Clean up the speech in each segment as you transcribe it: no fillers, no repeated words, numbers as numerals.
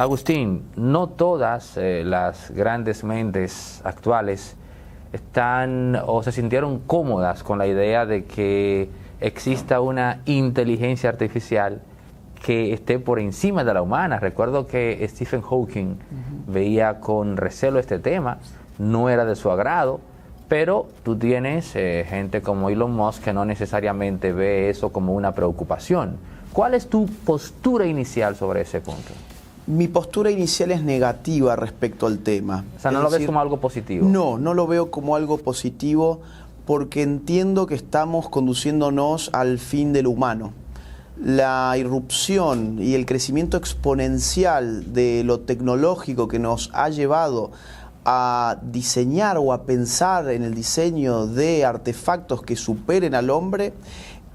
Agustín, no todas las grandes mentes actuales están o se sintieron cómodas con la idea de que exista una inteligencia artificial que esté por encima de la humana. Recuerdo que Stephen Hawking veía con recelo este tema, no era de su agrado, pero tú tienes gente como Elon Musk que no necesariamente ve eso como una preocupación. ¿Cuál es tu postura inicial sobre ese punto? Mi postura inicial es negativa respecto al tema. O sea, ¿no lo ves como algo positivo? No, no lo veo como algo positivo porque entiendo que estamos conduciéndonos al fin del humano. La irrupción y el crecimiento exponencial de lo tecnológico que nos ha llevado a diseñar o a pensar en el diseño de artefactos que superen al hombre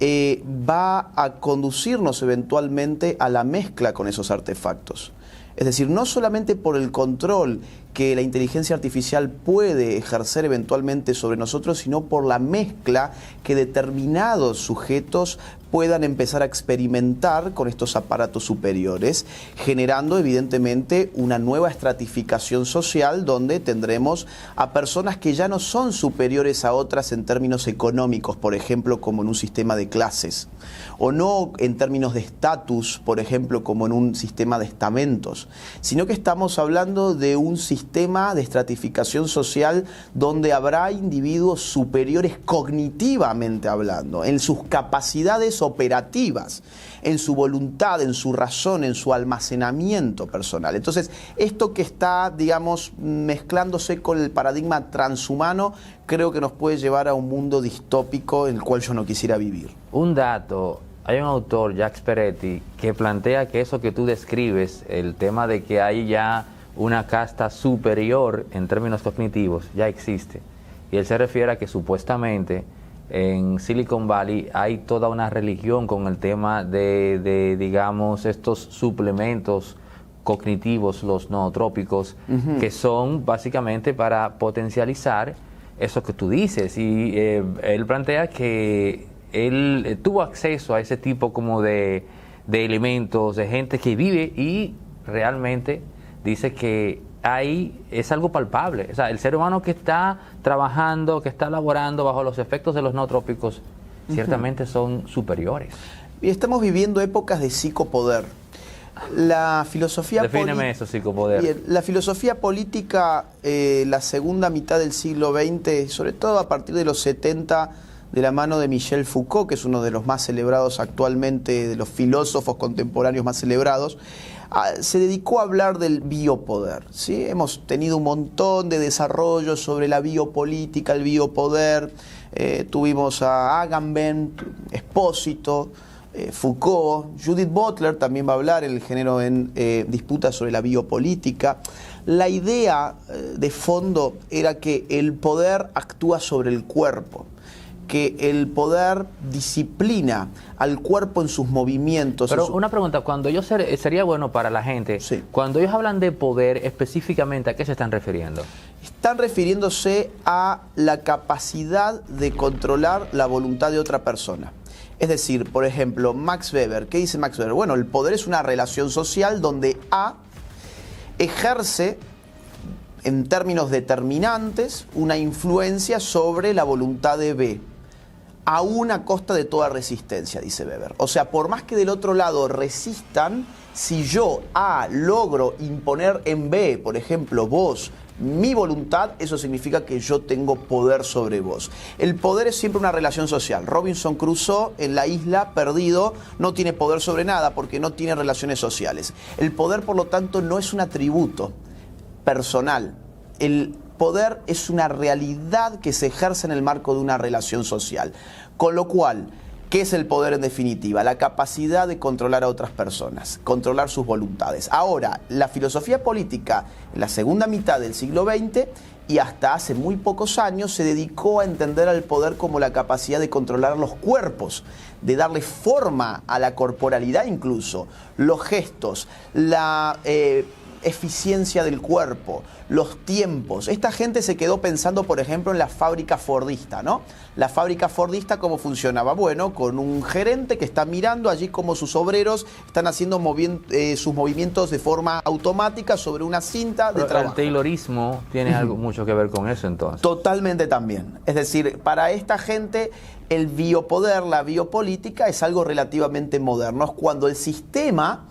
va a conducirnos eventualmente a la mezcla con esos artefactos. Es decir, no solamente por el control que la inteligencia artificial puede ejercer eventualmente sobre nosotros, sino por la mezcla que determinados sujetos puedan empezar a experimentar con estos aparatos superiores, generando evidentemente una nueva estratificación social donde tendremos a personas que ya no son superiores a otras en términos económicos, por ejemplo, como en un sistema de clases, o no en términos de estatus, por ejemplo, como en un sistema de estamentos, sino que estamos hablando de un sistema de estratificación social donde habrá individuos superiores cognitivamente hablando, en sus capacidades operativas, en su voluntad, en su razón, en su almacenamiento personal. Entonces, esto que está, digamos, mezclándose con el paradigma transhumano, creo que nos puede llevar a un mundo distópico en el cual yo no quisiera vivir. Un dato, hay un autor, Jacques Peretti, que plantea que eso que tú describes, el tema de que hay ya una casta superior en términos cognitivos, ya existe. Y él se refiere a que supuestamente en Silicon Valley hay toda una religión con el tema de digamos, estos suplementos cognitivos, los nootrópicos, que son básicamente para potencializar eso que tú dices. Y él plantea que él tuvo acceso a ese tipo como de elementos, de gente que vive y realmente dice que ahí es algo palpable. O sea, el ser humano que está trabajando, que está laborando bajo los efectos de los nootrópicos, ciertamente son superiores. Y estamos viviendo épocas de psicopoder. La filosofía Defíneme eso, psicopoder. Bien, la filosofía política, la segunda mitad del siglo XX, sobre todo a partir de los 70, de la mano de Michel Foucault, que es uno de los más celebrados actualmente, de los filósofos contemporáneos más celebrados, se dedicó a hablar del biopoder, ¿sí? Hemos tenido un montón de desarrollos sobre la biopolítica, el biopoder. Tuvimos a Agamben, Espósito, Foucault, Judith Butler también va a hablar el género en disputas sobre la biopolítica. La idea de fondo era que el poder actúa sobre el cuerpo, que el poder disciplina al cuerpo en sus movimientos. Pero una pregunta, cuando ellos sería bueno para la gente, sí, cuando ellos hablan de poder, específicamente, ¿a qué se están refiriendo? Están refiriéndose a la capacidad de controlar la voluntad de otra persona. Es decir, por ejemplo, Max Weber, ¿qué dice Max Weber? Bueno, el poder es una relación social donde A ejerce, en términos determinantes, una influencia sobre la voluntad de B, aún a costa de toda resistencia, dice Weber. O sea, por más que del otro lado resistan, si yo A logro imponer en B, por ejemplo, vos, mi voluntad, eso significa que yo tengo poder sobre vos. El poder es siempre una relación social. Robinson Crusoe en la isla perdido no tiene poder sobre nada porque no tiene relaciones sociales. El poder, por lo tanto, no es un atributo personal. El poder es una realidad que se ejerce en el marco de una relación social. Con lo cual, ¿qué es el poder en definitiva? La capacidad de controlar a otras personas, controlar sus voluntades. Ahora, la filosofía política en la segunda mitad del siglo XX y hasta hace muy pocos años se dedicó a entender al poder como la capacidad de controlar los cuerpos, de darle forma a la corporalidad incluso, los gestos, la eficiencia del cuerpo, los tiempos. Esta gente se quedó pensando, por ejemplo, en la fábrica fordista, ¿no? La fábrica fordista, ¿cómo funcionaba? Bueno, con un gerente que está mirando allí cómo sus obreros están haciendo sus movimientos de forma automática sobre una cinta de trabajo. El taylorismo tiene algo mucho que ver con eso, entonces. Totalmente también. Es decir, para esta gente el biopoder, la biopolítica es algo relativamente moderno. Es cuando el sistema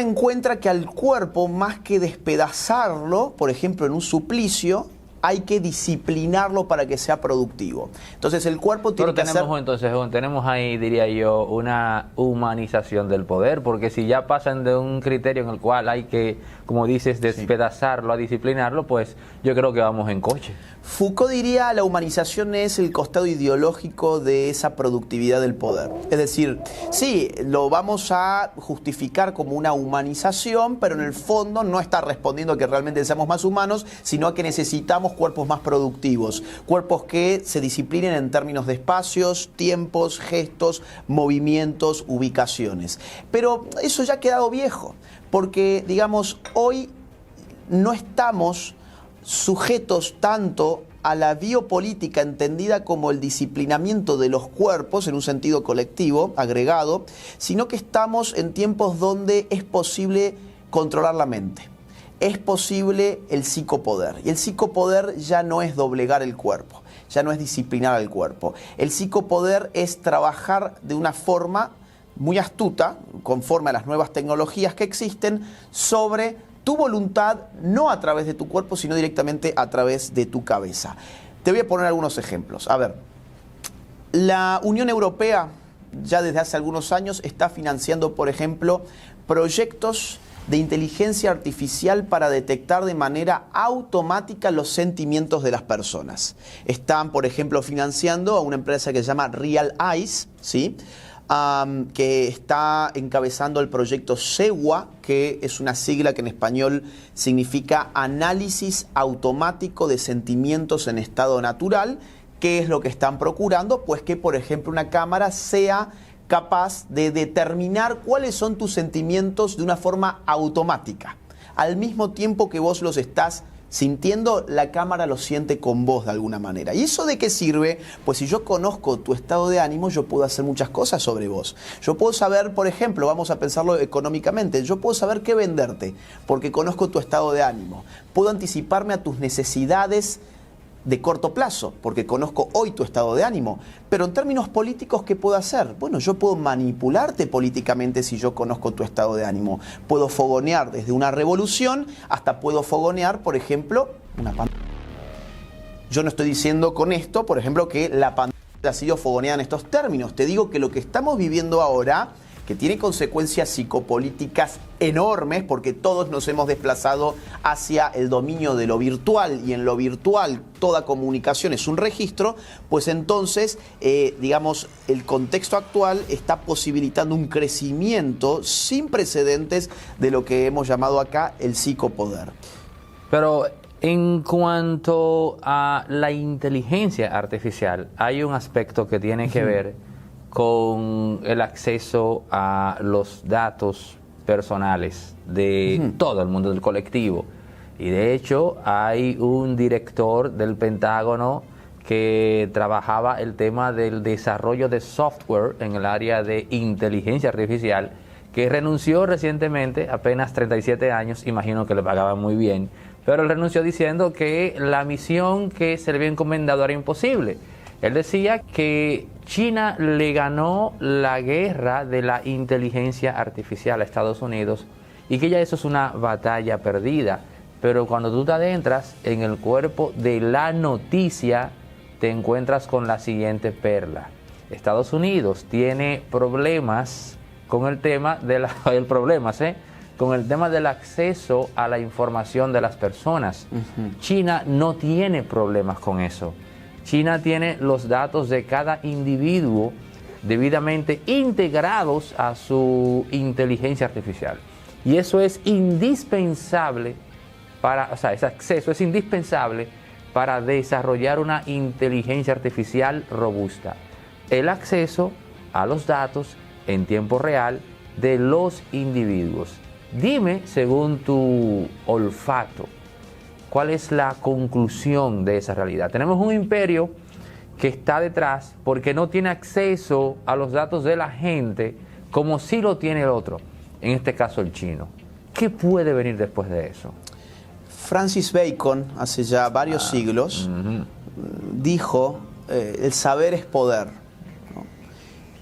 encuentra que al cuerpo, más que despedazarlo, por ejemplo en un suplicio, hay que disciplinarlo para que sea productivo. Entonces el cuerpo tiene que hacer... Entonces tenemos ahí, diría yo, una humanización del poder, porque si ya pasan de un criterio en el cual hay que, como dices, despedazarlo a disciplinarlo, pues yo creo que vamos en coche. Foucault diría la humanización es el costado ideológico de esa productividad del poder. Es decir, sí, lo vamos a justificar como una humanización, pero en el fondo no está respondiendo a que realmente seamos más humanos, sino a que necesitamos cuerpos más productivos, cuerpos que se disciplinen en términos de espacios, tiempos, gestos, movimientos, ubicaciones. Pero eso ya ha quedado viejo, porque, digamos, hoy no estamos sujetos tanto a la biopolítica entendida como el disciplinamiento de los cuerpos en un sentido colectivo, agregado, sino que estamos en tiempos donde es posible controlar la mente. Es posible el psicopoder. Y el psicopoder ya no es doblegar el cuerpo, ya no es disciplinar al cuerpo. El psicopoder es trabajar de una forma muy astuta, conforme a las nuevas tecnologías que existen, sobre tu voluntad, no a través de tu cuerpo, sino directamente a través de tu cabeza. Te voy a poner algunos ejemplos. A ver, la Unión Europea ya desde hace algunos años está financiando, por ejemplo, proyectos de inteligencia artificial para detectar de manera automática los sentimientos de las personas. Están, por ejemplo, financiando a una empresa que se llama Real Eyes, ¿sí?, que está encabezando el proyecto SEWA, que es una sigla que en español significa Análisis Automático de Sentimientos en Estado Natural. ¿Qué es lo que están procurando? Pues que, por ejemplo, una cámara sea capaz de determinar cuáles son tus sentimientos de una forma automática. Al mismo tiempo que vos los estás sintiendo, la cámara lo siente con vos de alguna manera. ¿Y eso de qué sirve? Pues si yo conozco tu estado de ánimo, yo puedo hacer muchas cosas sobre vos. Yo puedo saber, por ejemplo, vamos a pensarlo económicamente, yo puedo saber qué venderte, porque conozco tu estado de ánimo. Puedo anticiparme a tus necesidades de corto plazo, porque conozco hoy tu estado de ánimo. Pero en términos políticos, ¿qué puedo hacer? Bueno, yo puedo manipularte políticamente si yo conozco tu estado de ánimo. Puedo fogonear desde una revolución hasta puedo fogonear, por ejemplo, una pandemia. Yo no estoy diciendo con esto, por ejemplo, que la pandemia ha sido fogoneada en estos términos. Te digo que lo que estamos viviendo ahora, que tiene consecuencias psicopolíticas enormes, porque todos nos hemos desplazado hacia el dominio de lo virtual, y en lo virtual toda comunicación es un registro, pues entonces, digamos, el contexto actual está posibilitando un crecimiento sin precedentes de lo que hemos llamado acá el psicopoder. Pero en cuanto a la inteligencia artificial, hay un aspecto que tiene que ver con el acceso a los datos personales de todo el mundo del colectivo. Y de hecho hay un director del Pentágono que trabajaba el tema del desarrollo de software en el área de inteligencia artificial, que renunció recientemente, apenas 37 años, imagino que le pagaban muy bien, pero él renunció diciendo que la misión que se le había encomendado era imposible. Él decía que China le ganó la guerra de la inteligencia artificial a Estados Unidos y que ya eso es una batalla perdida. Pero cuando tú te adentras en el cuerpo de la noticia, te encuentras con la siguiente perla. Estados Unidos tiene problemas con el tema de con el tema del acceso a la información de las personas. China no tiene problemas con eso. China tiene los datos de cada individuo debidamente integrados a su inteligencia artificial. Y eso es indispensable ese acceso es indispensable para desarrollar una inteligencia artificial robusta. El acceso a los datos en tiempo real de los individuos. Dime, según tu olfato, ¿cuál es la conclusión de esa realidad? Tenemos un imperio que está detrás porque no tiene acceso a los datos de la gente como sí lo tiene el otro, en este caso el chino. ¿Qué puede venir después de eso? Francis Bacon, hace ya varios siglos, dijo, el saber es poder, ¿no?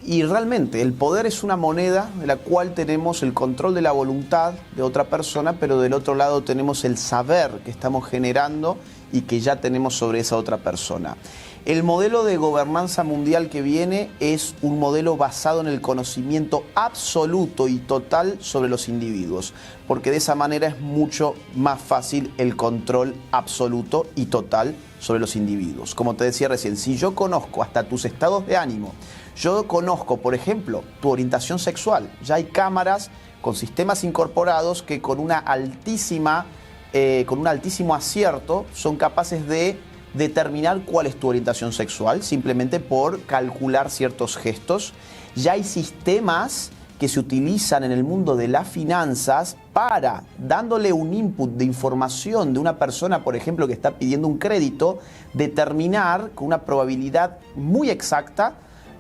Y realmente el poder es una moneda de la cual tenemos el control de la voluntad de otra persona, pero del otro lado tenemos el saber que estamos generando y que ya tenemos sobre esa otra persona. El modelo de gobernanza mundial que viene es un modelo basado en el conocimiento absoluto y total sobre los individuos, porque de esa manera es mucho más fácil el control absoluto y total sobre los individuos. Como te decía recién, si yo conozco hasta tus estados de ánimo, yo conozco, por ejemplo, tu orientación sexual, ya hay cámaras con sistemas incorporados que con un altísimo acierto son capaces de determinar cuál es tu orientación sexual, simplemente por calcular ciertos gestos. Ya hay sistemas que se utilizan en el mundo de las finanzas para, dándole un input de información de una persona, por ejemplo, que está pidiendo un crédito, determinar con una probabilidad muy exacta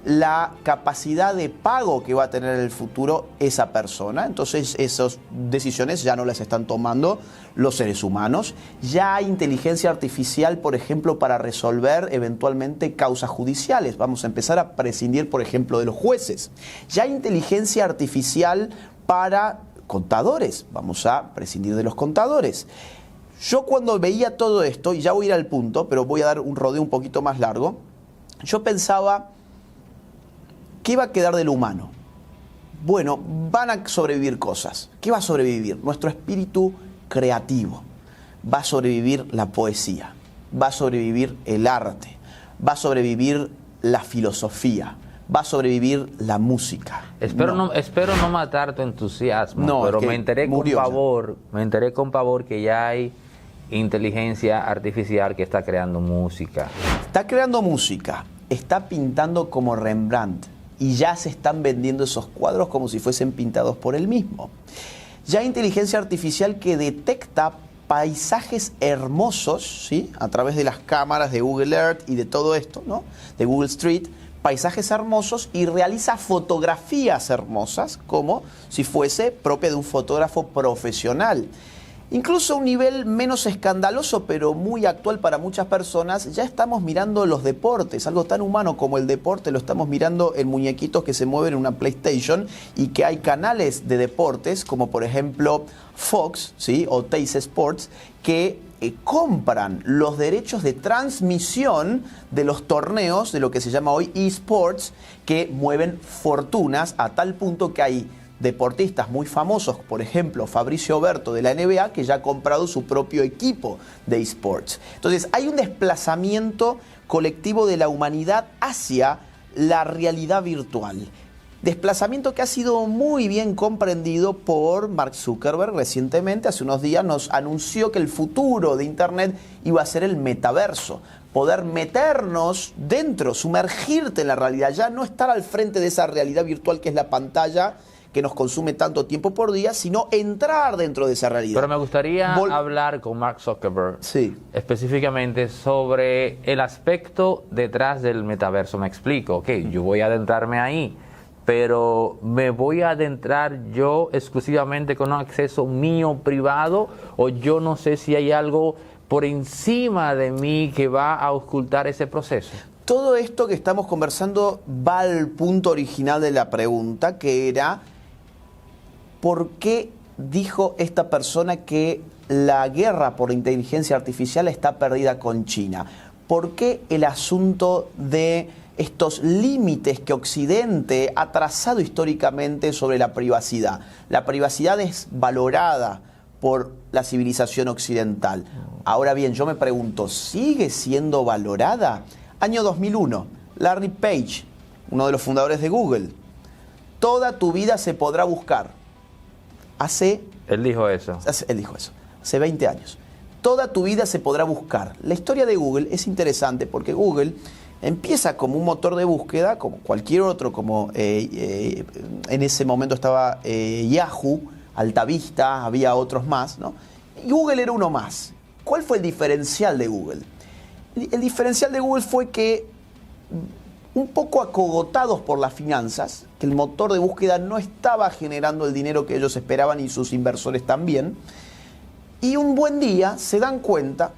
la capacidad de pago que va a tener en el futuro esa persona. Entonces esas decisiones ya no las están tomando los seres humanos. Ya hay inteligencia artificial, por ejemplo, para resolver eventualmente causas judiciales. Vamos a empezar a prescindir, por ejemplo, de los jueces. Ya hay inteligencia artificial para contadores. Vamos a prescindir de los contadores. Yo cuando veía todo esto, y ya voy a ir al punto, pero voy a dar un rodeo un poquito más largo, yo pensaba, ¿qué va a quedar del humano? Bueno, van a sobrevivir cosas. ¿Qué va a sobrevivir? Nuestro espíritu creativo. Va a sobrevivir la poesía. Va a sobrevivir el arte. Va a sobrevivir la filosofía. Va a sobrevivir la música. Espero no matar tu entusiasmo, pero me enteré con pavor que ya hay inteligencia artificial que está creando música. Está creando música. Está pintando como Rembrandt. Y ya se están vendiendo esos cuadros como si fuesen pintados por él mismo. Ya hay inteligencia artificial que detecta paisajes hermosos, ¿sí?, a través de las cámaras de Google Earth y de todo esto, ¿no?, de Google Street, paisajes hermosos, y realiza fotografías hermosas como si fuese propia de un fotógrafo profesional. Incluso a un nivel menos escandaloso, pero muy actual para muchas personas, ya estamos mirando los deportes. Algo tan humano como el deporte lo estamos mirando en muñequitos que se mueven en una PlayStation, y que hay canales de deportes, como por ejemplo Fox, ¿sí?, o Teis Sports, que compran los derechos de transmisión de los torneos, de lo que se llama hoy eSports, que mueven fortunas a tal punto que hay deportistas muy famosos, por ejemplo Fabricio Oberto de la NBA, que ya ha comprado su propio equipo de eSports. Entonces hay un desplazamiento colectivo de la humanidad hacia la realidad virtual. Desplazamiento que ha sido muy bien comprendido por Mark Zuckerberg recientemente. Hace unos días nos anunció que el futuro de Internet iba a ser el metaverso. Poder meternos dentro, sumergirte en la realidad, ya no estar al frente de esa realidad virtual que es la pantalla que nos consume tanto tiempo por día, sino entrar dentro de esa realidad. Pero me gustaría hablar con Mark Zuckerberg, sí, específicamente sobre el aspecto detrás del metaverso. Me explico, ok, yo voy a adentrarme ahí, pero ¿me voy a adentrar yo exclusivamente con un acceso mío privado, o yo no sé si hay algo por encima de mí que va a ocultar ese proceso? Todo esto que estamos conversando va al punto original de la pregunta, que era: ¿por qué dijo esta persona que la guerra por inteligencia artificial está perdida con China? ¿Por qué el asunto de estos límites que Occidente ha trazado históricamente sobre la privacidad? La privacidad es valorada por la civilización occidental. Ahora bien, yo me pregunto, ¿sigue siendo valorada? Año 2001, Larry Page, uno de los fundadores de Google: toda tu vida se podrá buscar. Él dijo eso. Él dijo eso, hace 20 años. Toda tu vida se podrá buscar. La historia de Google es interesante porque Google empieza como un motor de búsqueda, como cualquier otro, como en ese momento estaba Yahoo, Altavista, había otros más, ¿no? Y Google era uno más. ¿Cuál fue el diferencial de Google? El diferencial de Google fue que, un poco acogotados por las finanzas, que el motor de búsqueda no estaba generando el dinero que ellos esperaban y sus inversores también, y un buen día se dan cuenta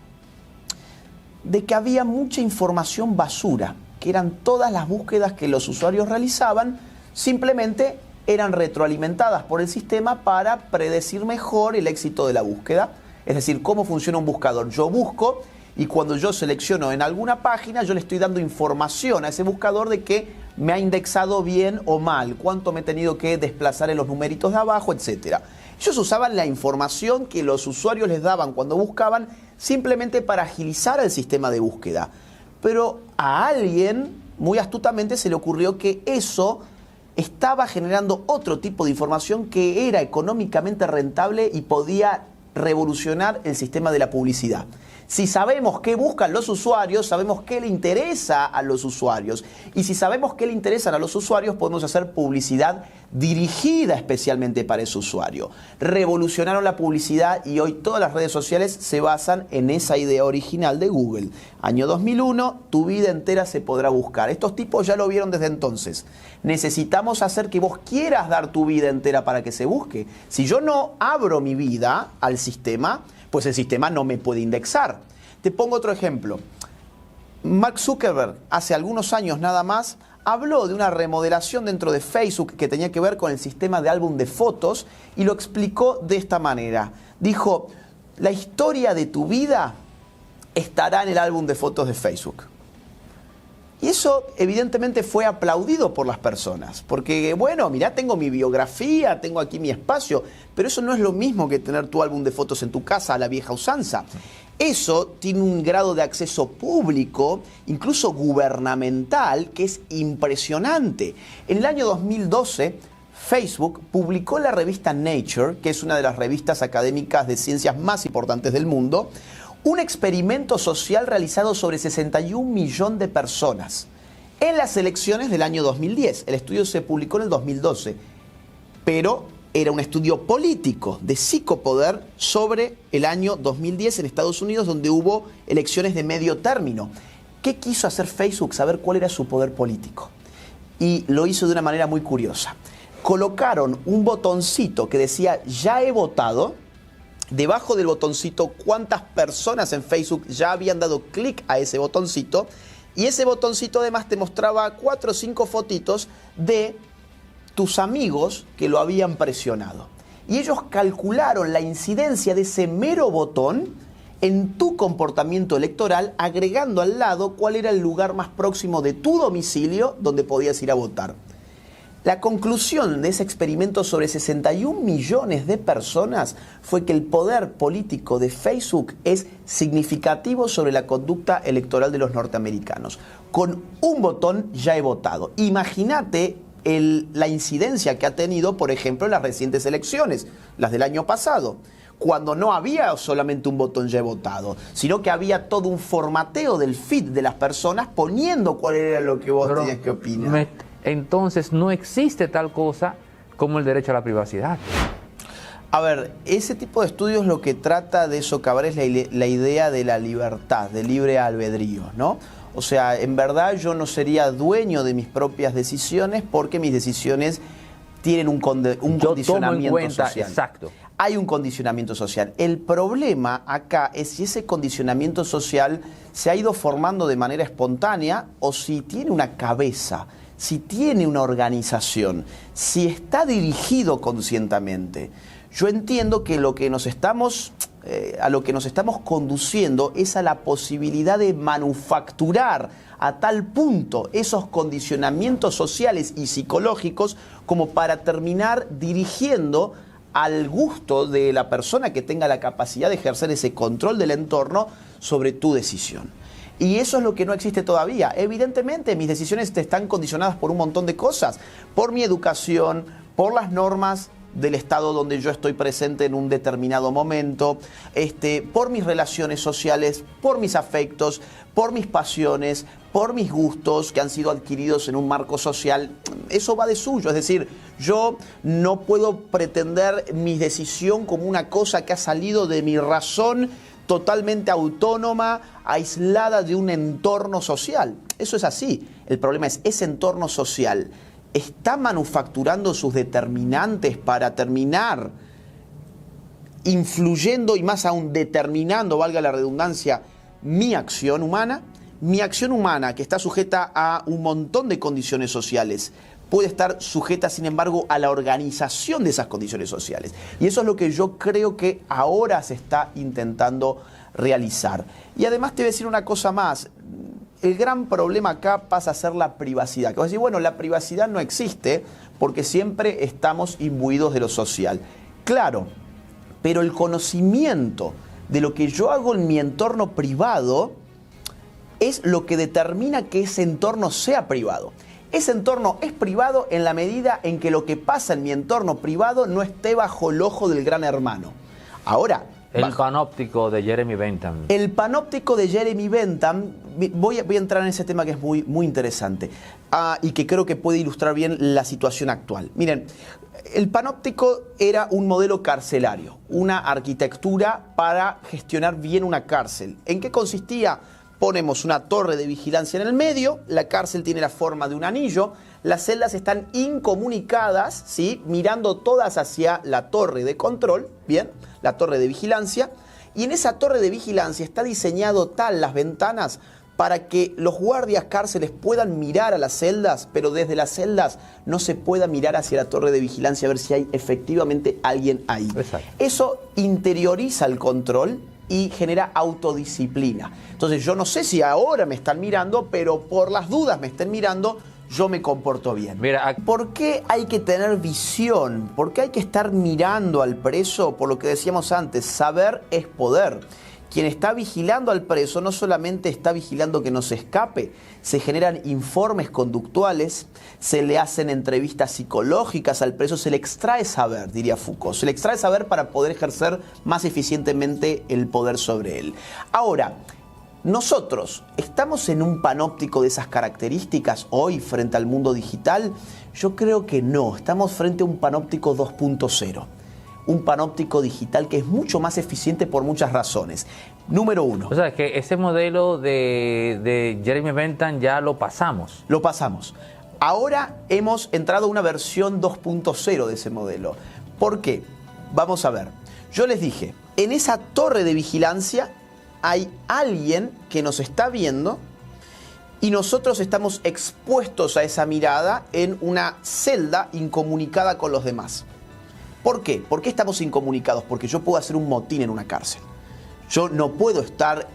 de que había mucha información basura, que eran todas las búsquedas que los usuarios realizaban, simplemente eran retroalimentadas por el sistema para predecir mejor el éxito de la búsqueda. Es decir, cómo funciona un buscador. Yo busco y cuando yo selecciono en alguna página, yo le estoy dando información a ese buscador de que me ha indexado bien o mal, cuánto me he tenido que desplazar en los numeritos de abajo, etc. Ellos usaban la información que los usuarios les daban cuando buscaban simplemente para agilizar el sistema de búsqueda. Pero a alguien, muy astutamente, se le ocurrió que eso estaba generando otro tipo de información que era económicamente rentable y podía revolucionar el sistema de la publicidad. Si sabemos qué buscan los usuarios, sabemos qué le interesa a los usuarios. Y si sabemos qué le interesan a los usuarios, podemos hacer publicidad dirigida especialmente para ese usuario. Revolucionaron la publicidad y hoy todas las redes sociales se basan en esa idea original de Google. Año 2001, tu vida entera se podrá buscar. Estos tipos ya lo vieron desde entonces. Necesitamos hacer que vos quieras dar tu vida entera para que se busque. Si yo no abro mi vida al sistema, pues el sistema no me puede indexar. Te pongo otro ejemplo. Mark Zuckerberg, hace algunos años nada más, habló de una remodelación dentro de Facebook que tenía que ver con el sistema de álbum de fotos y lo explicó de esta manera. Dijo, la historia de tu vida estará en el álbum de fotos de Facebook. Y eso evidentemente fue aplaudido por las personas, porque bueno, mirá, tengo mi biografía, tengo aquí mi espacio, pero eso no es lo mismo que tener tu álbum de fotos en tu casa a la vieja usanza. Eso tiene un grado de acceso público, incluso gubernamental, que es impresionante. En el año 2012, Facebook publicó en la revista Nature, que es una de las revistas académicas de ciencias más importantes del mundo, un experimento social realizado sobre 61 millones de personas en las elecciones del año 2010. El estudio se publicó en el 2012, pero era un estudio político de psicopoder sobre el año 2010 en Estados Unidos, donde hubo elecciones de medio término. ¿Qué quiso hacer Facebook? Saber cuál era su poder político. Y lo hizo de una manera muy curiosa. Colocaron un botoncito que decía, ya he votado. Debajo del botoncito, cuántas personas en Facebook ya habían dado clic a ese botoncito. Y ese botoncito además te mostraba 4 o 5 fotitos de tus amigos que lo habían presionado. Y ellos calcularon la incidencia de ese mero botón en tu comportamiento electoral, agregando al lado cuál era el lugar más próximo de tu domicilio donde podías ir a votar. La conclusión de ese experimento sobre 61 millones de personas fue que el poder político de Facebook es significativo sobre la conducta electoral de los norteamericanos. Con un botón ya he votado. Imagínate la incidencia que ha tenido, por ejemplo, en las recientes elecciones, las del año pasado, cuando no había solamente un botón ya he votado, sino que había todo un formateo del feed de las personas poniendo cuál era lo que vos tenías que opinar. Entonces no existe tal cosa como el derecho a la privacidad. A ver, ese tipo de estudios lo que trata de socavar es la idea de la libertad, de libre albedrío, ¿no? O sea, en verdad yo no sería dueño de mis propias decisiones porque mis decisiones tienen un condicionamiento social. Exacto. Hay un condicionamiento social. El problema acá es si ese condicionamiento social se ha ido formando de manera espontánea o si tiene una cabeza, si tiene una organización, si está dirigido conscientemente. Yo entiendo que a lo que nos estamos conduciendo es a la posibilidad de manufacturar a tal punto esos condicionamientos sociales y psicológicos como para terminar dirigiendo al gusto de la persona que tenga la capacidad de ejercer ese control del entorno sobre tu decisión. Y eso es lo que no existe todavía. Evidentemente, mis decisiones están condicionadas por un montón de cosas. Por mi educación, por las normas del estado donde yo estoy presente en un determinado momento, por mis relaciones sociales, por mis afectos, por mis pasiones, por mis gustos que han sido adquiridos en un marco social. Eso va de suyo, es decir, yo no puedo pretender mi decisión como una cosa que ha salido de mi razón totalmente autónoma, aislada de un entorno social. Eso es así. El problema es, ese entorno social está manufacturando sus determinantes para terminar influyendo y más aún determinando, valga la redundancia, mi acción humana. Mi acción humana, que está sujeta a un montón de condiciones sociales, puede estar sujeta, sin embargo, a la organización de esas condiciones sociales. Y eso es lo que yo creo que ahora se está intentando realizar. Y además te voy a decir una cosa más. El gran problema acá pasa a ser la privacidad. Que vas a decir, bueno, la privacidad no existe porque siempre estamos imbuidos de lo social. Claro, pero el conocimiento de lo que yo hago en mi entorno privado es lo que determina que ese entorno sea privado. Ese entorno es privado en la medida en que lo que pasa en mi entorno privado no esté bajo el ojo del gran hermano. Ahora, el panóptico de Jeremy Bentham. El panóptico de Jeremy Bentham, voy a entrar en ese tema que es muy interesante y que creo que puede ilustrar bien la situación actual. Miren, el panóptico era un modelo carcelario, una arquitectura para gestionar bien una cárcel. ¿En qué consistía? Ponemos una torre de vigilancia en el medio, la cárcel tiene la forma de un anillo, las celdas están incomunicadas, ¿sí?, mirando todas hacia la torre de control, bien, la torre de vigilancia, y en esa torre de vigilancia está diseñado tal las ventanas para que los guardias cárceles puedan mirar a las celdas, pero desde las celdas no se pueda mirar hacia la torre de vigilancia a ver si hay efectivamente alguien ahí. Exacto. Eso interioriza el control y genera autodisciplina. Entonces yo no sé si ahora me están mirando, pero por las dudas me estén mirando, yo me comporto bien. Mira, ¿por qué hay que tener visión? ¿Por qué hay que estar mirando al preso? Por lo que decíamos antes, saber es poder. Quien está vigilando al preso no solamente está vigilando que no se escape, se generan informes conductuales, se le hacen entrevistas psicológicas al preso, se le extrae saber, diría Foucault, se le extrae saber para poder ejercer más eficientemente el poder sobre él. Ahora, nosotros, ¿estamos en un panóptico de esas características hoy frente al mundo digital? Yo creo que no, estamos frente a un panóptico 2.0. Un panóptico digital que es mucho más eficiente por muchas razones. Número uno. O sea, que ese modelo de Jeremy Bentham ya lo pasamos. Lo pasamos. Ahora hemos entrado a una versión 2.0 de ese modelo. ¿Por qué? Vamos a ver. Yo les dije, en esa torre de vigilancia hay alguien que nos está viendo y nosotros estamos expuestos a esa mirada en una celda incomunicada con los demás. ¿Por qué? ¿Por qué estamos incomunicados? Porque yo puedo hacer un motín en una cárcel. Yo no puedo estar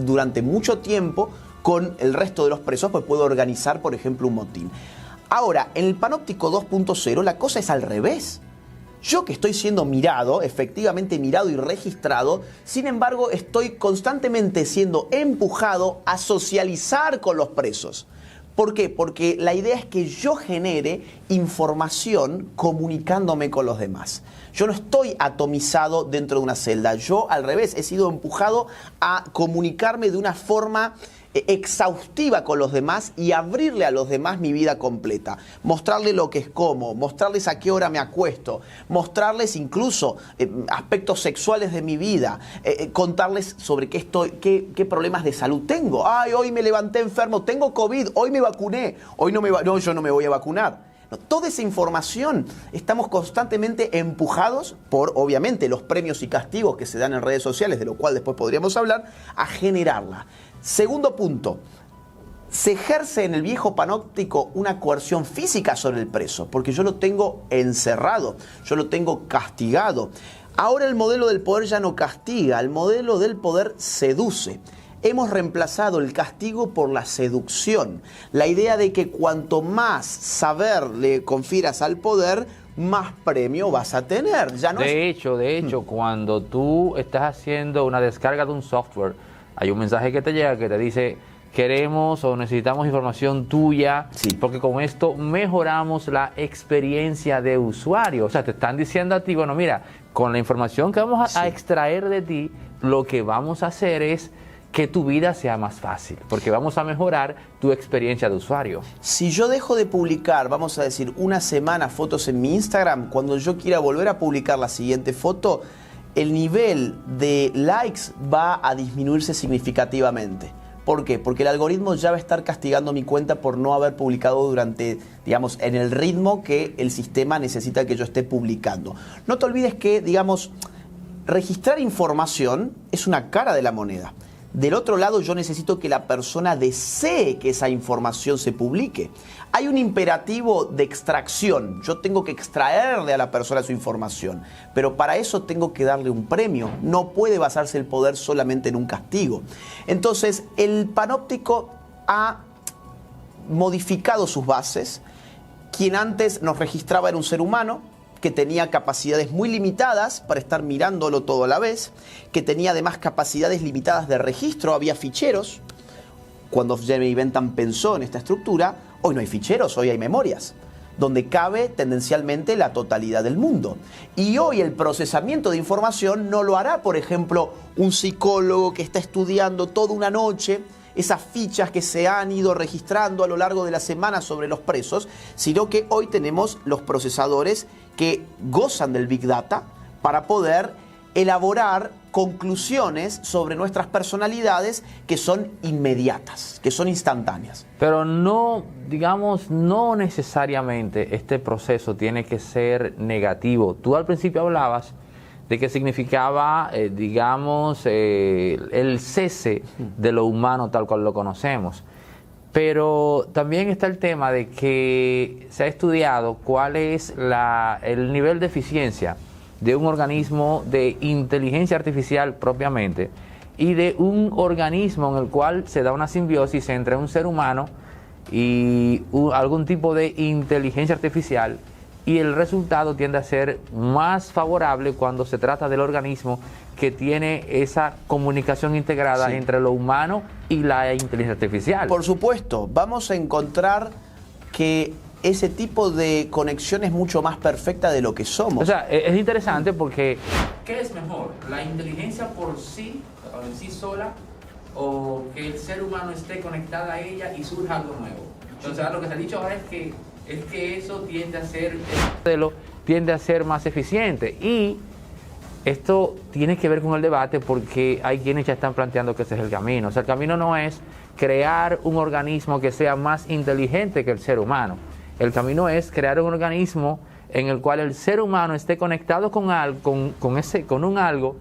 durante mucho tiempo con el resto de los presos, pues puedo organizar, por ejemplo, un motín. Ahora, en el panóptico 2.0 la cosa es al revés. Yo que estoy siendo mirado, efectivamente mirado y registrado, sin embargo estoy constantemente siendo empujado a socializar con los presos. ¿Por qué? Porque la idea es que yo genere información comunicándome con los demás. Yo no estoy atomizado dentro de una celda. Yo, al revés, he sido empujado a comunicarme de una forma exhaustiva con los demás y abrirle a los demás mi vida completa. Mostrarles lo que es como, mostrarles a qué hora me acuesto, mostrarles incluso aspectos sexuales de mi vida, contarles sobre qué problemas de salud tengo. Ay, hoy me levanté enfermo, tengo COVID, hoy me vacuné, hoy no, yo no me voy a vacunar. No, toda esa información estamos constantemente empujados por, obviamente, los premios y castigos que se dan en redes sociales, de lo cual después podríamos hablar, a generarla. Segundo punto, se ejerce en el viejo panóptico una coerción física sobre el preso, porque yo lo tengo encerrado, yo lo tengo castigado. Ahora el modelo del poder ya no castiga, el modelo del poder seduce. Hemos reemplazado el castigo por la seducción. La idea de que cuanto más saber le confieras al poder, más premio vas a tener. Ya no de hecho, cuando tú estás haciendo una descarga de un software, hay un mensaje que te llega que te dice, queremos o necesitamos información tuya, Sí. porque con esto mejoramos la experiencia de usuario. O sea, te están diciendo a ti, bueno, mira, con la información que vamos a extraer de ti, lo que vamos a hacer es que tu vida sea más fácil, porque vamos a mejorar tu experiencia de usuario. Si yo dejo de publicar, vamos a decir, una semana fotos en mi Instagram, cuando yo quiera volver a publicar la siguiente foto, el nivel de likes va a disminuirse significativamente. ¿Por qué? Porque el algoritmo ya va a estar castigando mi cuenta por no haber publicado durante, digamos, en el ritmo que el sistema necesita que yo esté publicando. No te olvides que, digamos, registrar información es una cara de la moneda. Del otro lado, yo necesito que la persona desee que esa información se publique. Hay un imperativo de extracción. Yo tengo que extraerle a la persona su información, pero para eso tengo que darle un premio. No puede basarse el poder solamente en un castigo. Entonces, el panóptico ha modificado sus bases. Quien antes nos registraba era un ser humano, que tenía capacidades muy limitadas para estar mirándolo todo a la vez, que tenía además capacidades limitadas de registro, había ficheros. Cuando Jeremy Bentham pensó en esta estructura, hoy no hay ficheros, hoy hay memorias, donde cabe tendencialmente la totalidad del mundo. Y hoy el procesamiento de información no lo hará, por ejemplo, un psicólogo que está estudiando toda una noche esas fichas que se han ido registrando a lo largo de la semana sobre los presos, sino que hoy tenemos los procesadores que gozan del Big Data para poder elaborar conclusiones sobre nuestras personalidades que son inmediatas, que son instantáneas. Pero no, digamos, no necesariamente este proceso tiene que ser negativo. Tú al principio hablabas de que significaba, digamos, el cese de lo humano tal cual lo conocemos. Pero también está el tema de que se ha estudiado cuál es el nivel de eficiencia de un organismo de inteligencia artificial propiamente y de un organismo en el cual se da una simbiosis entre un ser humano y algún tipo de inteligencia artificial, y el resultado tiende a ser más favorable cuando se trata del organismo que tiene esa comunicación integrada entre lo humano y la inteligencia artificial. Por supuesto, vamos a encontrar que ese tipo de conexión es mucho más perfecta de lo que somos. O sea, es interesante porque ¿qué es mejor? ¿La inteligencia por sí, o en sí sola, o que el ser humano esté conectado a ella y surja algo nuevo? Entonces, lo que se ha dicho ahora es que eso tiende a ser más eficiente, y esto tiene que ver con el debate porque hay quienes ya están planteando que ese es el camino. O sea, el camino no es crear un organismo que sea más inteligente que el ser humano. El camino es crear un organismo en el cual el ser humano esté conectado con un algo,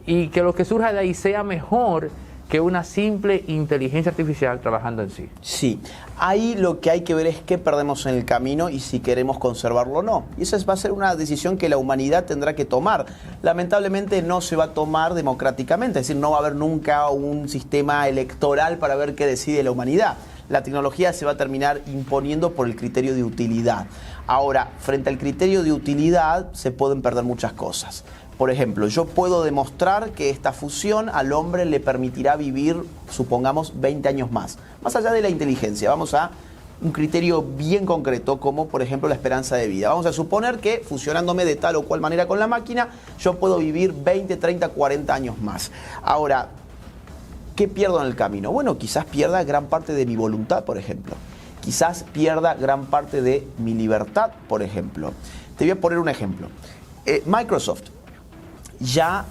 y que lo que surja de ahí sea mejor que una simple inteligencia artificial trabajando en sí. Sí, ahí lo que hay que ver es qué perdemos en el camino y si queremos conservarlo o no. Y esa va a ser una decisión que la humanidad tendrá que tomar. Lamentablemente no se va a tomar democráticamente, es decir, no va a haber nunca un sistema electoral para ver qué decide la humanidad. La tecnología se va a terminar imponiendo por el criterio de utilidad. Ahora, frente al criterio de utilidad se pueden perder muchas cosas. Por ejemplo, yo puedo demostrar que esta fusión al hombre le permitirá vivir, supongamos, 20 años más. Más allá de la inteligencia, vamos a un criterio bien concreto, como por ejemplo la esperanza de vida. Vamos a suponer que fusionándome de tal o cual manera con la máquina, yo puedo vivir 20, 30, 40 años más. Ahora, ¿qué pierdo en el camino? Bueno, quizás pierda gran parte de mi voluntad, por ejemplo. Quizás pierda gran parte de mi libertad, por ejemplo. Te voy a poner un ejemplo. Microsoft ya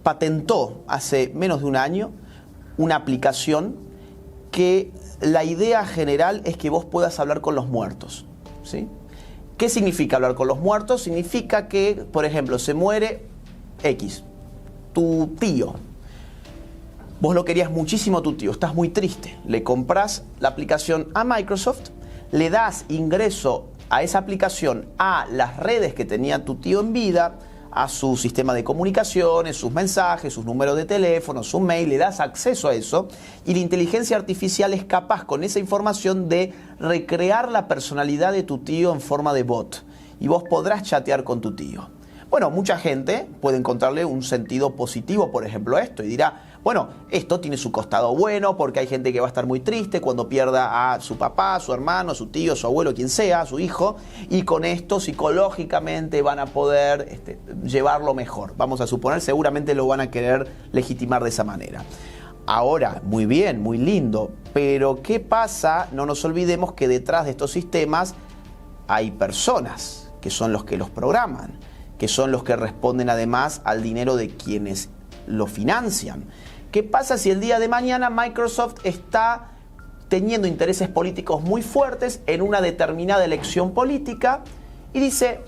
patentó hace menos de un año una aplicación que la idea general es que vos puedas hablar con los muertos, ¿sí? ¿Qué significa hablar con los muertos? Significa que, por ejemplo, se muere X, tu tío. Vos lo querías muchísimo a tu tío, estás muy triste. Le compras la aplicación a Microsoft, le das ingreso a esa aplicación a las redes que tenía tu tío en vida, a su sistema de comunicaciones, sus mensajes, sus números de teléfono, su mail, le das acceso a eso, y la inteligencia artificial es capaz con esa información de recrear la personalidad de tu tío en forma de bot, y vos podrás chatear con tu tío. Bueno, mucha gente puede encontrarle un sentido positivo, por ejemplo, a esto y dirá, bueno, esto tiene su costado bueno porque hay gente que va a estar muy triste cuando pierda a su papá, a su hermano, a su tío, a su abuelo, quien sea, a su hijo, y con esto psicológicamente van a poder llevarlo mejor. Vamos a suponer, seguramente lo van a querer legitimar de esa manera. Ahora, muy bien, muy lindo, pero ¿qué pasa? No nos olvidemos que detrás de estos sistemas hay personas que son los que los programan, que son los que responden además al dinero de quienes lo financian. ¿Qué pasa si el día de mañana Microsoft está teniendo intereses políticos muy fuertes en una determinada elección política y dice,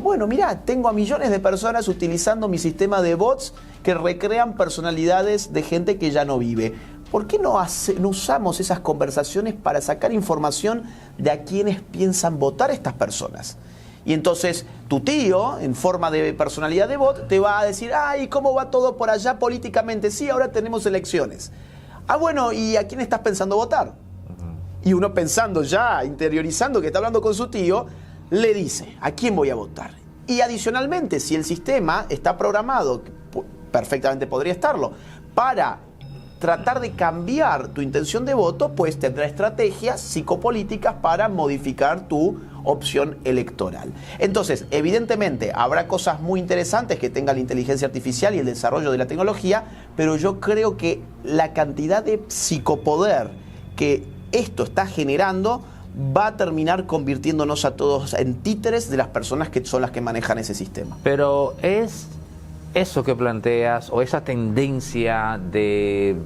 bueno, mirá, tengo a millones de personas utilizando mi sistema de bots que recrean personalidades de gente que ya no vive? ¿Por qué no usamos esas conversaciones para sacar información de a quienes piensan votar estas personas? Y entonces tu tío, en forma de personalidad de bot, te va a decir, ¿y cómo va todo por allá políticamente? Sí, ahora tenemos elecciones. Bueno, ¿y a quién estás pensando votar? Y uno pensando ya, interiorizando que está hablando con su tío, le dice, ¿a quién voy a votar? Y adicionalmente, si el sistema está programado, perfectamente podría estarlo, para tratar de cambiar tu intención de voto, pues tendrá estrategias psicopolíticas para modificar tu opción electoral. Entonces, evidentemente, habrá cosas muy interesantes que tenga la inteligencia artificial y el desarrollo de la tecnología, pero yo creo que la cantidad de psicopoder que esto está generando va a terminar convirtiéndonos a todos en títeres de las personas que son las que manejan ese sistema. Pero es eso que planteas, o esa tendencia de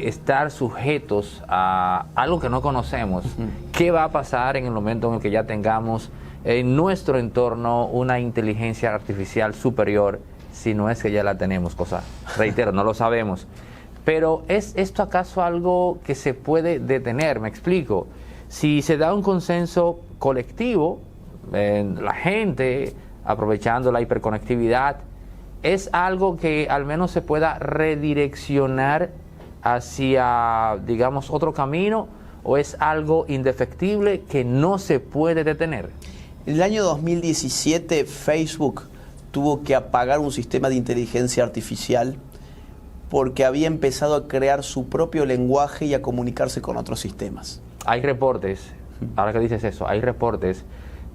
estar sujetos a algo que no conocemos, ¿qué va a pasar en el momento en el que ya tengamos en nuestro entorno una inteligencia artificial superior, si no es que ya la tenemos? Cosa, reitero, no lo sabemos. Pero ¿es esto acaso algo que se puede detener? Me explico. Si se da un consenso colectivo, la gente, aprovechando la hiperconectividad, ¿es algo que al menos se pueda redireccionar hacia, digamos, otro camino, o es algo indefectible que no se puede detener? En el año 2017 Facebook tuvo que apagar un sistema de inteligencia artificial porque había empezado a crear su propio lenguaje y a comunicarse con otros sistemas. Hay reportes, ahora que dices eso, hay reportes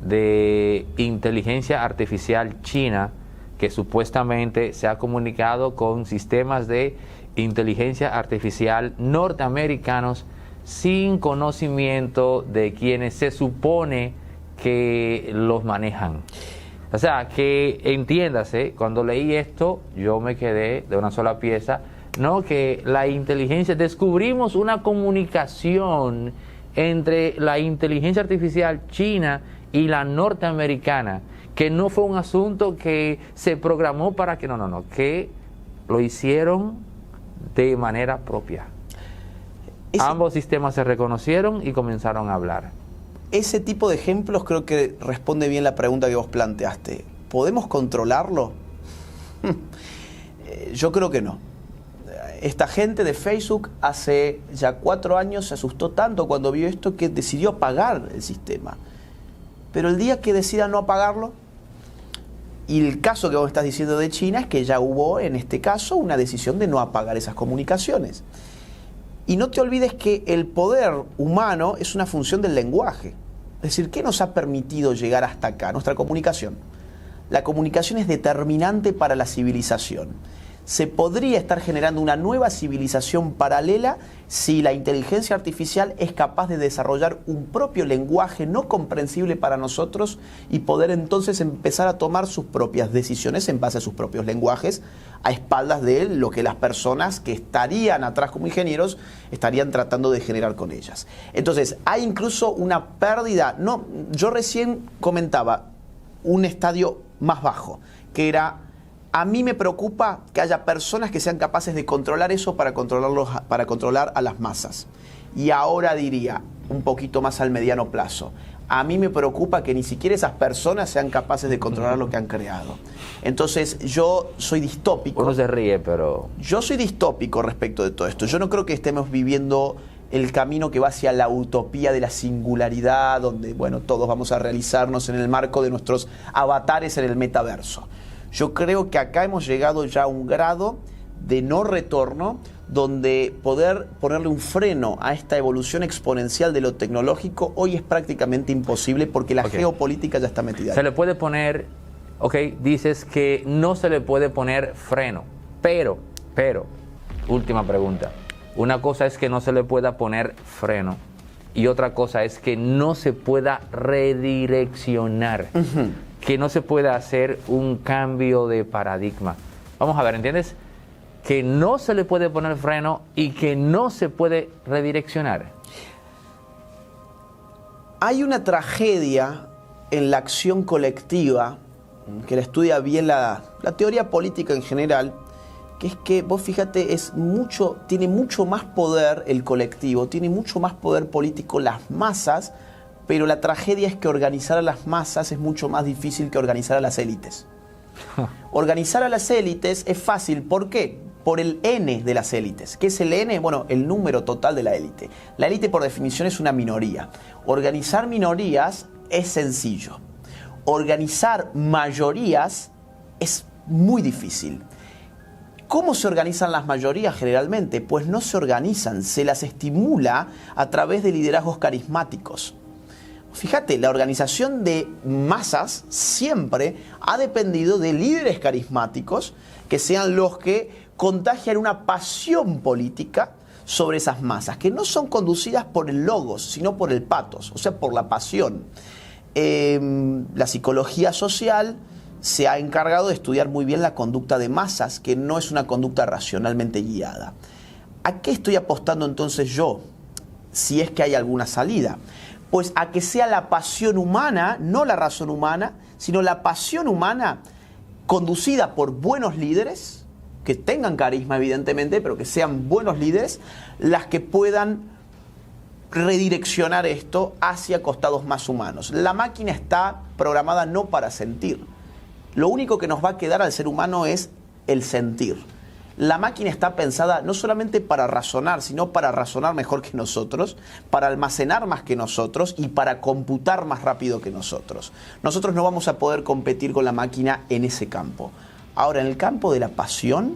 de inteligencia artificial china que supuestamente se ha comunicado con sistemas de inteligencia artificial norteamericanos sin conocimiento de quienes se supone que los manejan. O sea, que entiéndase, cuando leí esto, yo me quedé de una sola pieza, no, que la inteligencia, descubrimos una comunicación entre la inteligencia artificial china y la norteamericana, que no fue un asunto que se programó para que, no, que lo hicieron de manera propia. Ambos sistemas se reconocieron y comenzaron a hablar. Ese tipo de ejemplos creo que responde bien la pregunta que vos planteaste. ¿Podemos controlarlo? Yo creo que no. Esta gente de Facebook hace ya 4 años se asustó tanto cuando vio esto que decidió apagar el sistema. Pero el día que decida no apagarlo, y el caso que vos estás diciendo de China es que ya hubo en este caso una decisión de no apagar esas comunicaciones. Y no te olvides que el poder humano es una función del lenguaje. Es decir, ¿qué nos ha permitido llegar hasta acá? Nuestra comunicación. La comunicación es determinante para la civilización. Se podría estar generando una nueva civilización paralela si la inteligencia artificial es capaz de desarrollar un propio lenguaje no comprensible para nosotros y poder entonces empezar a tomar sus propias decisiones en base a sus propios lenguajes, a espaldas de lo que las personas que estarían atrás como ingenieros estarían tratando de generar con ellas. Entonces, hay incluso una pérdida. No, yo recién comentaba un estadio más bajo, que era: a mí me preocupa que haya personas que sean capaces de controlar eso para controlar a las masas. Y ahora diría, un poquito más al mediano plazo, a mí me preocupa que ni siquiera esas personas sean capaces de controlar lo que han creado. Entonces, yo soy distópico. Uno se ríe, pero... Yo soy distópico respecto de todo esto. Yo no creo que estemos viviendo el camino que va hacia la utopía de la singularidad, donde, bueno, todos vamos a realizarnos en el marco de nuestros avatares en el metaverso. Yo creo que acá hemos llegado ya a un grado de no retorno, donde poder ponerle un freno a esta evolución exponencial de lo tecnológico hoy es prácticamente imposible, porque la geopolítica ya está metida. Se le puede poner, dices que no se le puede poner freno, pero, última pregunta. Una cosa es que no se le pueda poner freno y otra cosa es que no se pueda redireccionar, que no se pueda hacer un cambio de paradigma. Vamos a ver, ¿entiendes? Que no se le puede poner freno y que no se puede redireccionar. Hay una tragedia en la acción colectiva, que la estudia bien la teoría política en general, que es que, vos fíjate, tiene mucho más poder el colectivo, tiene mucho más poder político las masas, pero la tragedia es que organizar a las masas es mucho más difícil que organizar a las élites. Organizar a las élites es fácil, ¿por qué? Por el N de las élites. ¿Qué es el N? Bueno, el número total de la élite. La élite, por definición, es una minoría. Organizar minorías es sencillo. Organizar mayorías es muy difícil. ¿Cómo se organizan las mayorías generalmente? Pues no se organizan, se las estimula a través de liderazgos carismáticos. Fíjate, la organización de masas siempre ha dependido de líderes carismáticos que sean los que contagian una pasión política sobre esas masas, que no son conducidas por el logos, sino por el pathos, o sea, por la pasión. La psicología social se ha encargado de estudiar muy bien la conducta de masas, que no es una conducta racionalmente guiada. ¿A qué estoy apostando entonces yo, si es que hay alguna salida? Pues a que sea la pasión humana, no la razón humana, sino la pasión humana conducida por buenos líderes, que tengan carisma evidentemente, pero que sean buenos líderes, las que puedan redireccionar esto hacia costados más humanos. La máquina está programada no para sentir. Lo único que nos va a quedar al ser humano es el sentir. La máquina está pensada no solamente para razonar, sino para razonar mejor que nosotros, para almacenar más que nosotros y para computar más rápido que nosotros. Nosotros no vamos a poder competir con la máquina en ese campo. Ahora, en el campo de la pasión,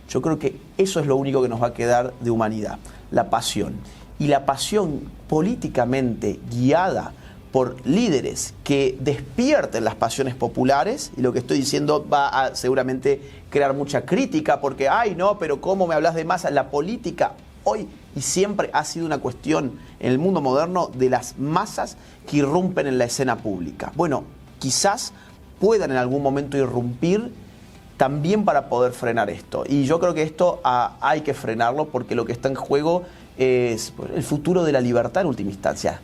yo creo que eso es lo único que nos va a quedar de humanidad, la pasión. Y la pasión políticamente guiada por líderes que despierten las pasiones populares, y lo que estoy diciendo va a seguramente crear mucha crítica, porque, ay no, pero ¿cómo me hablas de masa? La política hoy y siempre ha sido una cuestión en el mundo moderno de las masas que irrumpen en la escena pública. Bueno, quizás puedan en algún momento irrumpir también para poder frenar esto. Y yo creo que esto hay que frenarlo, porque lo que está en juego es el futuro de la libertad en última instancia.